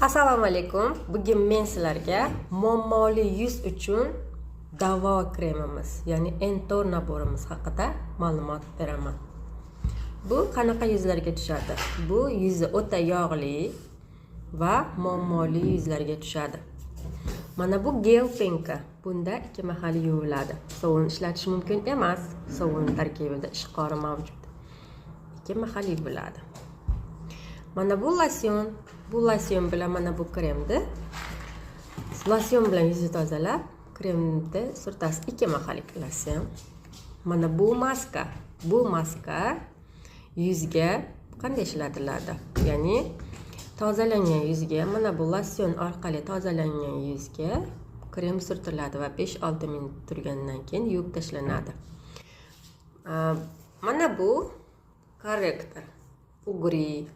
Assalomu alaykum. Bugun men sizlarga muammoli yuz uchun davo kremimiz, ya'ni Entor naborimiz haqida ma'lumot beraman. Bu qanaqa yuzlarga tushadi? Bu yuzi o'ta yog'li va muammoli yuzlarga tushadi. Mana bu gel penka. Bunda ikki mahal yuviladi. Sovun ishlatish mumkin emas. Sovun tarkibida ishqori mavjud. Ikki mahal yuviladi. Mana bu losyon. Bu losyon bilan mana bu kremni. Losyon bilan yuzni tozalab, kremni surtasiz, ikki mahalik losyon. Mana bu maska. Bu maska yuzga qanday ishlatiladi? Ya'ni tozalangan yuzga, mana bu losyon orqali tozalangan yuzga krem surtiladi va 5-6 minut turgandan keyin yuvib tashlanadi. Mana bu korrektor. Ugri